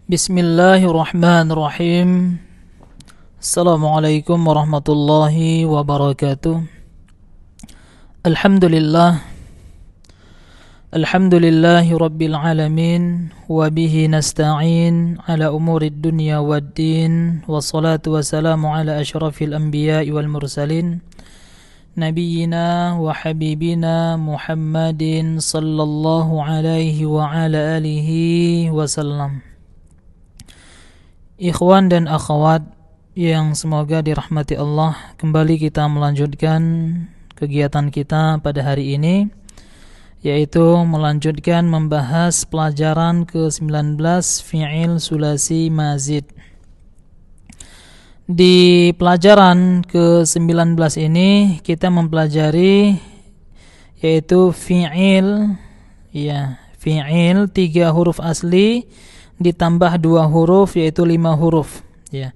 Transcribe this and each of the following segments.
Bismillahirrahmanirrahim. Assalamualaikum warahmatullahi wabarakatuh. Alhamdulillahi rabbil alamin. Wabihi nasta'in ala umurid dunya waddin. Wassalatu wassalamu ala ashrafil anbiya'i wal mursalin, Nabiyyina wa habibina Muhammadin sallallahu alaihi wa ala alihi wasallam. Ikhwan dan akhwat yang semoga dirahmati Allah, kembali kita melanjutkan kegiatan kita pada hari ini, yaitu melanjutkan membahas pelajaran ke-19 fi'il sulasi mazid. Di pelajaran ke-19 ini kita mempelajari yaitu fi'il 3 huruf asli ditambah 2 huruf yaitu 5 huruf ya.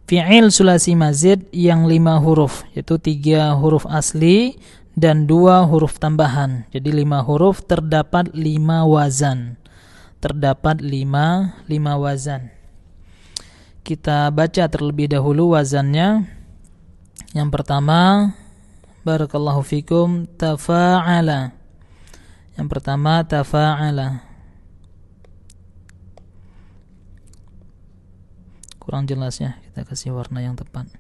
Fi'il sulasi mazid yang 5 huruf yaitu 3 huruf asli dan 2 huruf tambahan. Jadi 5 huruf terdapat 5 wazan. Terdapat 5 wazan. Kita baca terlebih dahulu wazannya. Yang pertama, barakallahu fikum, tafa'ala. Yang pertama tafa'ala. Kurang jelasnya, kita kasih warna yang tepat.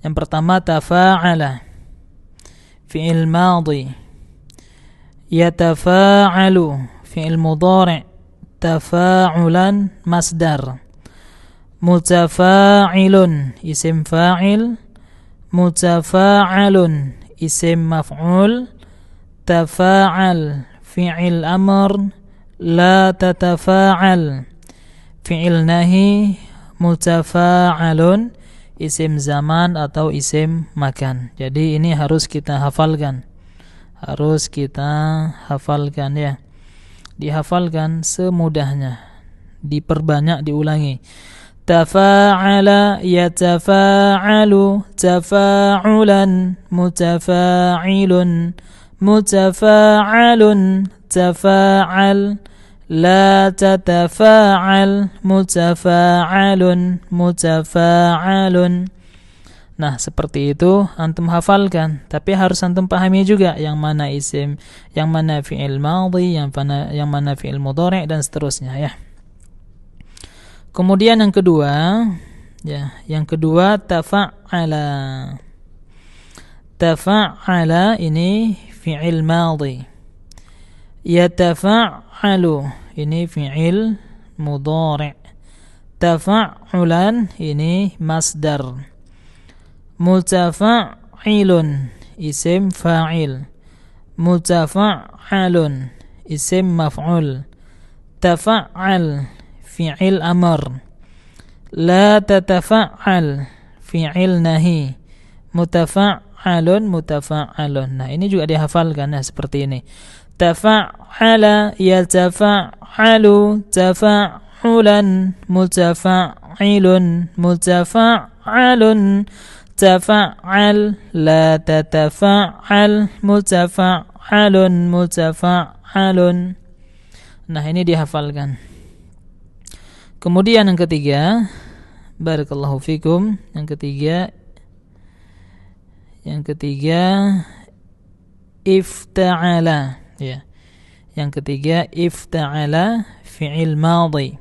Yang pertama tafa'ala, fi'il madhi. Yatafa'alu, fi'il mudhari'. Tafa'ulan masdar. Mutafa'ilun, isim fa'il. Mutafa'alun, isim maf'ul. Tafa'al, fi'il amr. La tatafa'al, fi'il nahi. Mutafa'alun, isim zaman atau isim makan. Jadi ini harus kita hafalkan. Ya. Dihafalkan semudahnya. Diperbanyak, diulangi. Tafa'ala yatafa'alu, tafa'ulan, mutafa'ilun, mutafa'alun, tafa'al. La tatafa'al, mutafa'alun, mutafa'alun. Nah, seperti itu antum hafalkan, tapi harus antum pahami juga yang mana isim, yang mana fi'il madhi, yang mana fi'il mudhari' dan seterusnya ya. Kemudian yang kedua tafa'ala. Tafa'ala ini fi'il madhi. Yatafa'alu ini fi'il mudhari'. Tafa'ulan ini masdar. Mutafa'ilun isim fa'il. Mutafa'alun isim maf'ul. Tafa'al fi'il amr. La tatafa'al fi'il nahi. Mutafa'alun, mutafa'alun. Nah, ini juga dihafalkan seperti ini. Tafa'ala yatafa'alu, tafa'ulan, mutafa'ilun, mutafa'alun, tafa'al. La tatafa'al, mutafa'alun, mutafa'alun. Nah, ini dihafalkan. Kemudian yang ketiga, barakallahu fikum, yang ketiga ifta'ala ya. Yang ketiga ifta'ala fi'il madhi.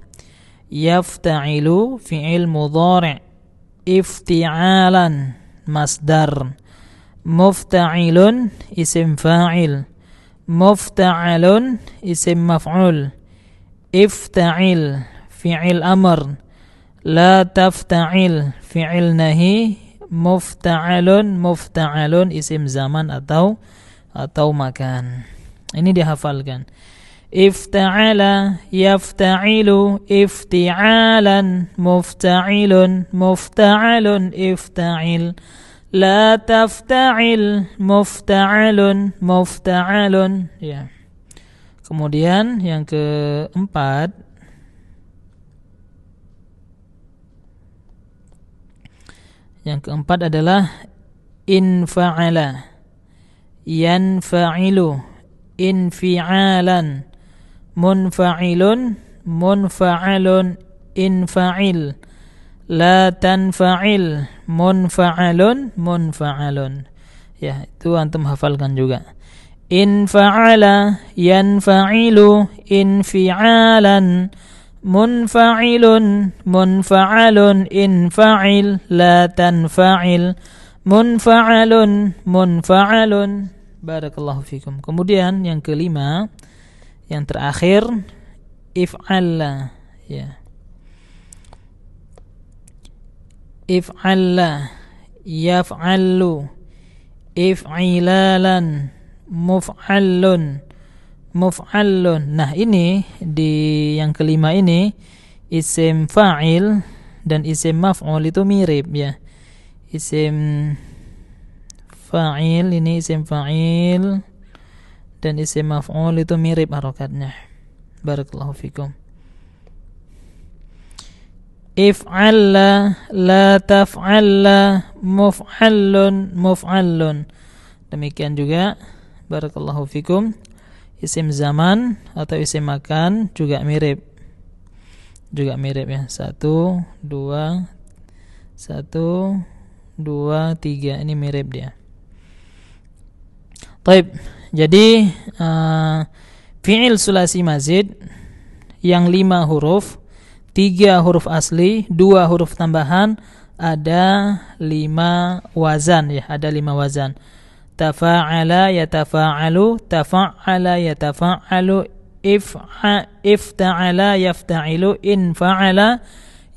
Yafta'ilu fi'il mudhari'. Ifti'alan masdar. Mufta'ilun isim fa'il. Mufta'alun isim maf'ul. Ifta'il fi'il amr. La tafta'il fi'il nahi. Mufta'alun isim zaman atau makan. Ini dihafalkan. Ifta'ala yafta'ilu, ifti'alan, mufta'ilun, mufta'alun, ifta'il. La tafta'il, mufta'alun, mufta'alun ya. Kemudian yang keempat, adalah infa'ala. Yanfa'ilu infi'alan. munfa'ilun, munfa'alun, infa'il. La tanfa'il, munfa'alun, munfa'alun. Ya, itu antum hafalkan juga. Infa'ala, yanfa'ilu, infi'alan, munfa'ilun, munfa'alun, infa'il, la tanfa'il, munfa'alun, munfa'alun. Barakallahu fikum. Kemudian yang kelima, yang terakhir, if'alla, ya. If'alla, yaf'allu, if'ilalan, muf'allun, muf'allun. Nah, ini di yang kelima ini isim fa'il dan isim maf'ul itu mirip, ya. Isim fa'il ini isim fa'il dan isim maf'ul itu mirip harokatnya. Barakallahu fikum. If'alla, la taf'alla, muf'allun, muf'allun. Demikian juga barakallahu fikum isim zaman atau isim makan juga mirip. Juga mirip, ya. 1 2 1 2 3 ini mirip dia. Baik. Jadi fi'il sulasi mazid yang 5 huruf, 3 huruf asli, 2 huruf tambahan, ada 5 wazan, ya, ada 5 wazan. Tafa'ala yatafa'alu, tafa'ala yatafa'alu, ifta'ala yafta'ilu, infa'ala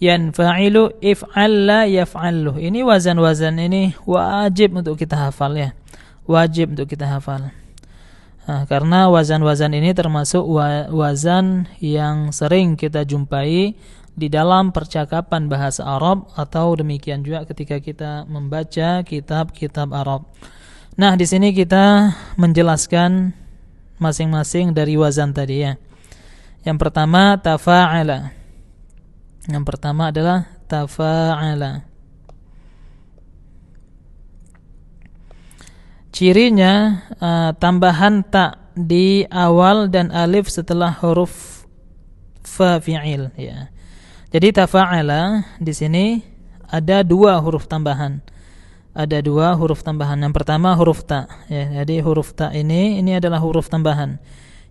yanfa'ilu, if'alla yaf'allu. Ini wazan-wazan ini wajib untuk kita hafal, ya. Wajib untuk kita hafal. Karena wazan-wazan ini termasuk wazan yang sering kita jumpai di dalam percakapan bahasa Arab, atau demikian juga ketika kita membaca kitab-kitab Arab. Nah, di sini kita menjelaskan masing-masing dari wazan tadi, ya. Yang pertama tafa'ala. Yang pertama adalah tafa'ala. Cirinya tambahan ta di awal dan alif setelah huruf fa fi'il, ya. Jadi tafa'ala di sini ada 2 huruf tambahan. Ada 2 huruf tambahan. Yang pertama huruf ta, ya. Jadi huruf ta ini adalah huruf tambahan.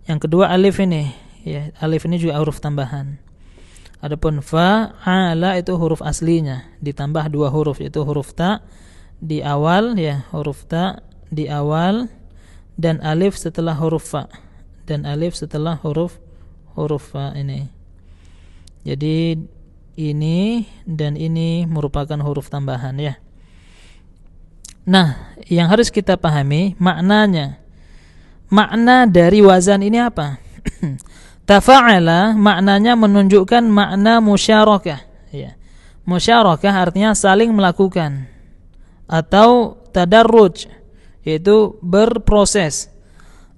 Yang kedua alif ini, ya. Alif ini juga huruf tambahan. Adapun fa'ala itu huruf aslinya ditambah 2 huruf, yaitu huruf ta di awal, ya, huruf ta di awal dan alif setelah huruf fa, dan alif setelah huruf fa ini. Jadi ini dan ini merupakan huruf tambahan, ya. Nah, yang harus kita pahami maknanya. Makna dari wazan ini apa? Tafa'ala maknanya menunjukkan makna musyarakah, ya. Musyarakah artinya saling melakukan, atau tadarruj, yaitu berproses,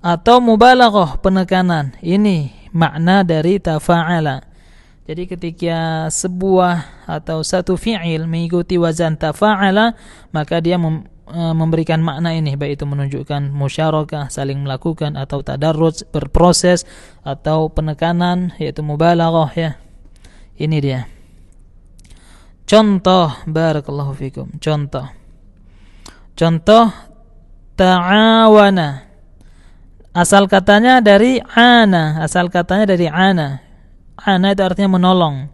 atau mubalaghah, penekanan. Ini makna dari tafa'ala. Jadi ketika sebuah atau satu fi'il mengikuti wazan tafa'ala, maka dia memberikan makna ini, baik itu menunjukkan musyarakah, saling melakukan, atau tadarruj, berproses, atau penekanan, yaitu mubalaghah, ya. Ini dia. Contoh, barakallahu fikum. Contoh ta'awana. Asal katanya dari ana. Ana itu artinya menolong.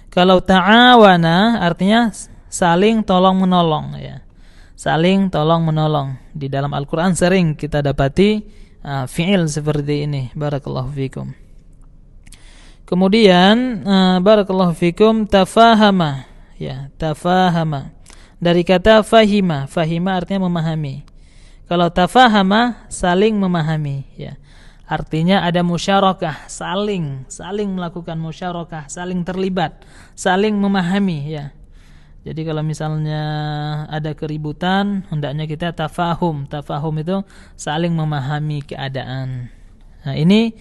Kalau ta'awana artinya saling tolong menolong, ya. Saling tolong menolong. Di dalam Al-Qur'an sering kita dapati fi'il seperti ini. Barakallahu fikum. Kemudian barakallahu fikum tafahama, ya, tafahama. Dari kata fahima. Fahima artinya memahami. Kalau tafahama saling memahami, ya. Artinya ada musyarakah, saling melakukan musyarakah, saling terlibat, saling memahami, ya. Jadi kalau misalnya ada keributan, hendaknya kita tafahum. Tafahum itu saling memahami keadaan. Nah, ini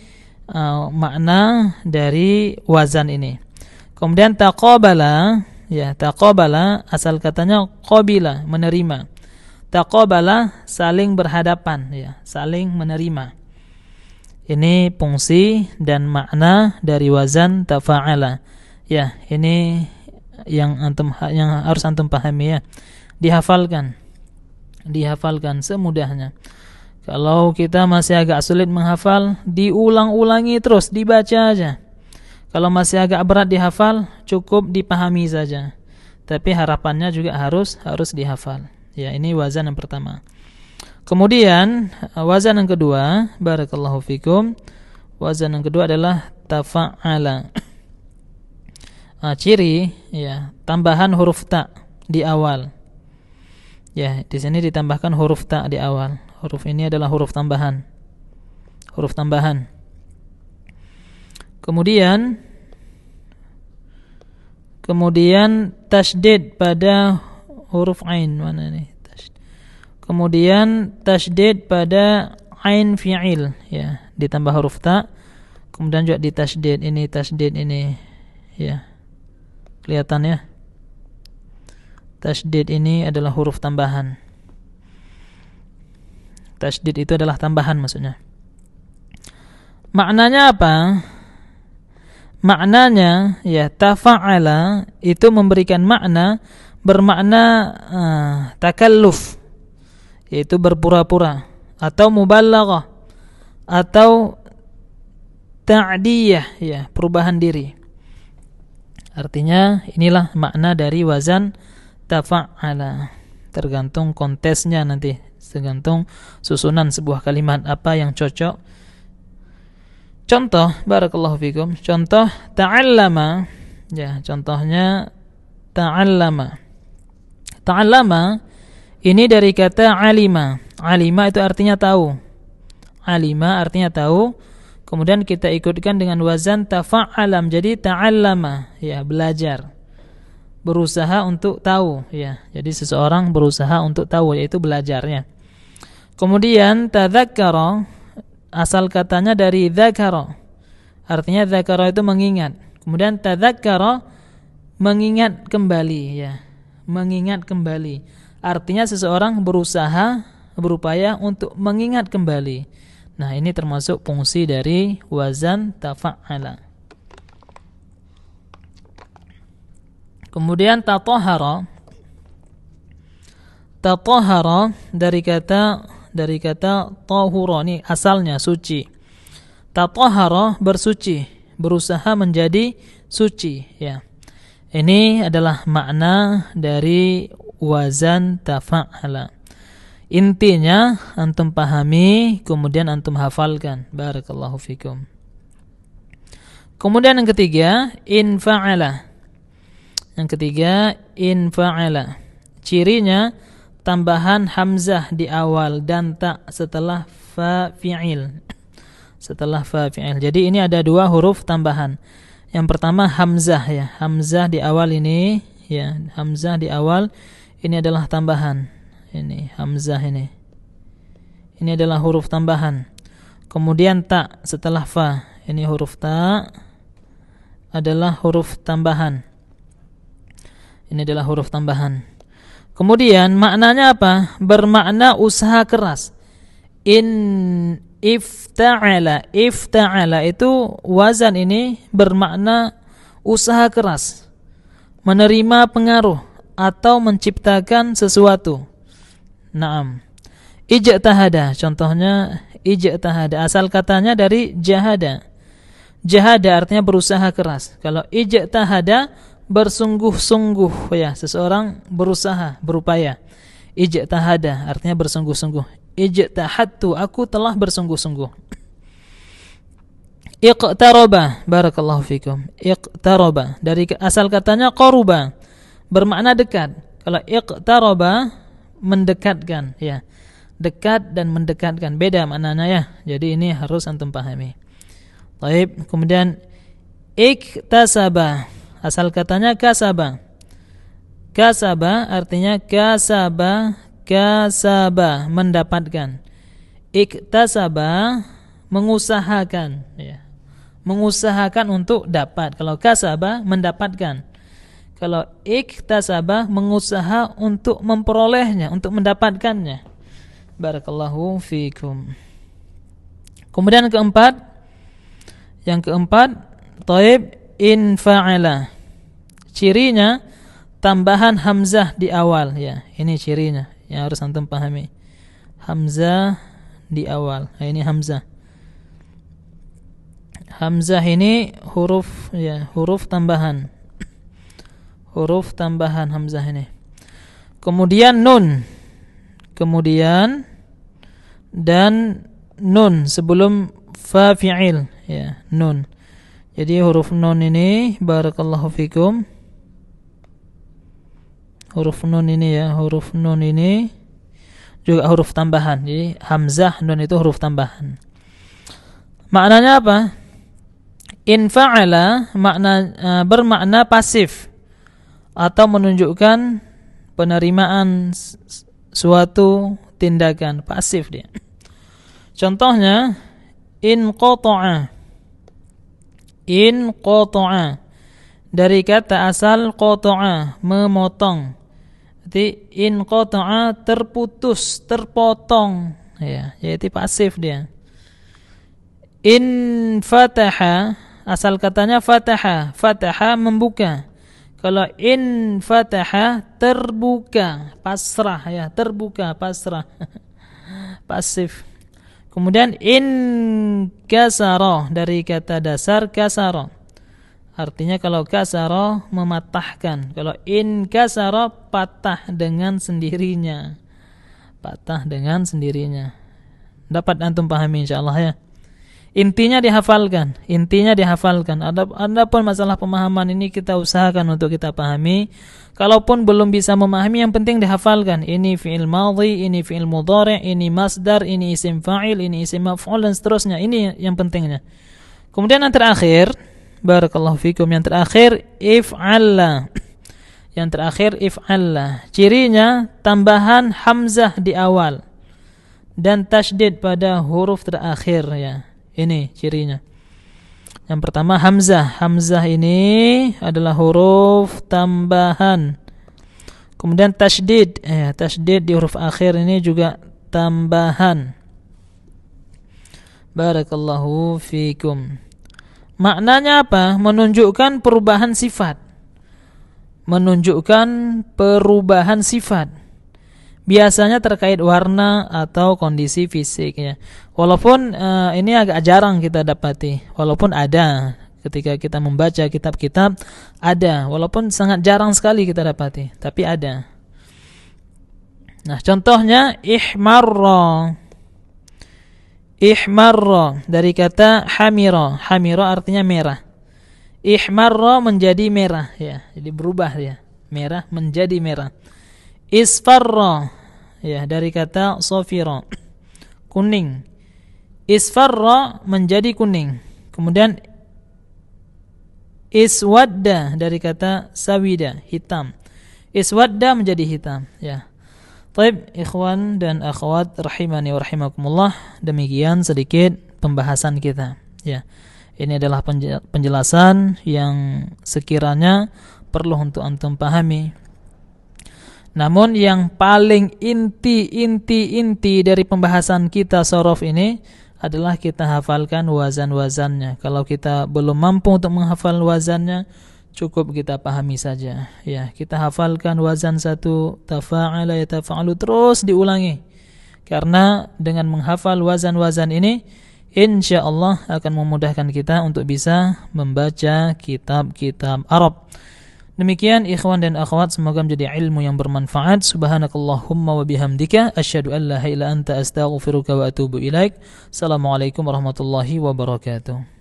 makna dari wazan ini. Kemudian taqabala, ya, taqabala asal katanya qabila, menerima. Taqabala saling berhadapan, ya, saling menerima. Ini fungsi dan makna dari wazan tafa'ala. Ya, ini yang harus antum pahami ya. Dihafalkan semudahnya. Kalau kita masih agak sulit menghafal, diulang-ulangi terus, dibaca aja. Kalau masih agak berat dihafal, cukup dipahami saja. Tapi harapannya juga harus dihafal. Ya, ini wazan yang pertama. Kemudian wazan yang kedua, barakallahu fikum. Wazan yang kedua adalah tafa'ala. Ciri ya, tambahan huruf ta di awal. Ya, di sini ditambahkan huruf ta di awal. Huruf ini adalah huruf tambahan. Huruf tambahan. Kemudian tasydid pada huruf ain. Mana nih? Kemudian tasydid pada ain fi'il, ya, ditambah huruf ta. Kemudian juga ditasydid ini, ya. Kelihatan ya? Tasydid ini adalah huruf tambahan. Tasydid itu adalah tambahan maksudnya. Maknanya apa? Maknanya ya, tafa'ala itu memberikan makna, bermakna takalluf, yaitu berpura-pura, atau mubalaghah, atau ta'diyah, ya, perubahan diri. Artinya inilah makna dari wazan tafa'ala. Tergantung kontesnya nanti, tergantung susunan sebuah kalimat apa yang cocok. Contoh, barakallahu fikum, contoh ta'allama, ya, contohnya ta'allama. Ta'allama ini dari kata alima. Alima itu artinya tahu. Alima artinya tahu. Kemudian kita ikutkan dengan wazan tafa'alam, jadi ta'allama, ya, belajar. Berusaha untuk tahu, ya. Jadi seseorang berusaha untuk tahu, yaitu belajarnya. Kemudian tadzakkara, asal katanya dari dzakara. Artinya dzakara itu mengingat. Kemudian tadzakkara mengingat kembali, ya. Mengingat kembali. Artinya seseorang berupaya untuk mengingat kembali. Nah, ini termasuk fungsi dari wazan tafa'ala. Kemudian tatahhara. Tatahhara dari kata tahura, ini asalnya suci. Tatahhara bersuci, berusaha menjadi suci, ya. Ini adalah makna dari wazan tafa'ala. Intinya antum pahami, kemudian antum hafalkan. Barakallahu fikum. Kemudian yang ketiga, infa'ala. Yang ketiga, infa'ala. Cirinya tambahan hamzah di awal dan ta setelah fa fi'il. Setelah fa fi'il. Jadi ini ada dua huruf tambahan. Yang pertama hamzah, ya. Hamzah di awal ini, ya. Hamzah di awal ini adalah tambahan. Ini hamzah ini. Ini adalah huruf tambahan. Kemudian ta setelah fa. Ini huruf ta adalah huruf tambahan. Ini adalah huruf tambahan. Kemudian maknanya apa? Bermakna usaha keras. Ifta'ala. Ifta'ala itu wazan ini bermakna usaha keras, menerima pengaruh atau menciptakan sesuatu. Naam. Ijtahada, contohnya ijtahada, asal katanya dari jahada. Jahada artinya berusaha keras. Kalau ijtahada bersungguh-sungguh, ya, seseorang berusaha, berupaya. Ijtahada artinya bersungguh-sungguh. Ijtahadtu, aku telah bersungguh-sungguh. Iqtaraba, barakallahu fikum. Iqtaraba dari asal katanya qaruba, bermakna dekat. Kalau iqtaraba mendekatkan, ya. Dekat dan mendekatkan beda maknanya, ya. Jadi ini harus antum pahami. Baik, kemudian iktasaba, asal katanya kasaba. Kasaba artinya kasaba mendapatkan. Iktasaba mengusahakan, ya. Mengusahakan untuk dapat. Kalau kasaba mendapatkan. Kalau iktasaba mengusaha untuk memperolehnya, untuk mendapatkannya. Barakallahu fikum. Kemudian yang keempat, taib in fa'ala. Cirinya tambahan hamzah di awal, ya. Ini cirinya yang harus antum pahami. Hamzah di awal. Nah, ini hamzah. Hamzah ini huruf, ya, huruf tambahan. Huruf tambahan hamzah ini. Kemudian nun. Kemudian dan nun sebelum fa fi'il, ya, nun. Jadi huruf nun ini, barakallahu fikum. Huruf nun ini, ya, huruf nun ini juga huruf tambahan. Jadi hamzah nun itu huruf tambahan. Maknanya apa? In fa'ala bermakna pasif atau menunjukkan penerimaan suatu tindakan, pasif dia. Contohnya in qata'a. In qata'a dari kata asal qata'a, memotong. Jadi in qata'a terputus, terpotong, ya, yaitu pasif dia. In fataha, asal katanya fataha, fataha membuka. Kalau in fataha terbuka, pasrah, ya, terbuka, pasrah. Pasif. Kemudian in kasara dari kata dasar kasara. Artinya kalau kasara mematahkan. Kalau in kasara patah dengan sendirinya. Patah dengan sendirinya. Dapat antum pahami insyaallah, ya. Intinya dihafalkan, intinya dihafalkan. Adapun masalah pemahaman ini kita usahakan untuk kita pahami. Kalaupun belum bisa memahami, yang penting dihafalkan. Ini fi'il madhi, ini fi'il mudhari', ini masdar, ini isim fa'il, ini isim maf'ul dan seterusnya. Ini yang pentingnya. Kemudian yang terakhir, barakallahu fikum, yang terakhir if'alla. Yang terakhir if'alla. Cirinya tambahan hamzah di awal dan tasydid pada huruf terakhir, ya. Ini cirinya. Yang pertama hamzah. Hamzah ini adalah huruf tambahan. Kemudian tasydid. Tasydid di huruf akhir ini juga tambahan. Barakallahu fikum. Maknanya apa? Menunjukkan perubahan sifat. Menunjukkan perubahan sifat. Biasanya terkait warna atau kondisi fisiknya. Walaupun ini agak jarang kita dapati. Walaupun ada ketika kita membaca kitab-kitab, ada. Walaupun sangat jarang sekali kita dapati, tapi ada. Nah, contohnya ihmarra. Ihmarra dari kata hamira. Hamira artinya merah. Ihmarra menjadi merah, ya. Jadi berubah, ya. Merah menjadi merah. Isfarra, ya, dari kata safira, kuning. Isfarra menjadi kuning. Kemudian iswadda dari kata sawida, hitam. Iswadda menjadi hitam, ya. Baik, ikhwan dan akhwat rahimani wa rahimakumullah, demikian sedikit pembahasan kita, ya. Ini adalah penjelasan yang sekiranya perlu untuk antum pahami. Namun yang paling inti dari pembahasan kita sorof ini adalah kita hafalkan wazan-wazannya. Kalau kita belum mampu untuk menghafal wazannya, cukup kita pahami saja. Ya, kita hafalkan wazan satu, tafa'ala yatafa'alu, terus diulangi. Karena dengan menghafal wazan-wazan ini, insyaallah akan memudahkan kita untuk bisa membaca kitab-kitab Arab. Demikian ikhwan dan akhwat, semoga menjadi ilmu yang bermanfaat. Subhanakallahumma wa bihamdika asyhadu an la ilaha illa anta astaghfiruka wa atubu ilaik. Assalamualaikum warahmatullahi wabarakatuh.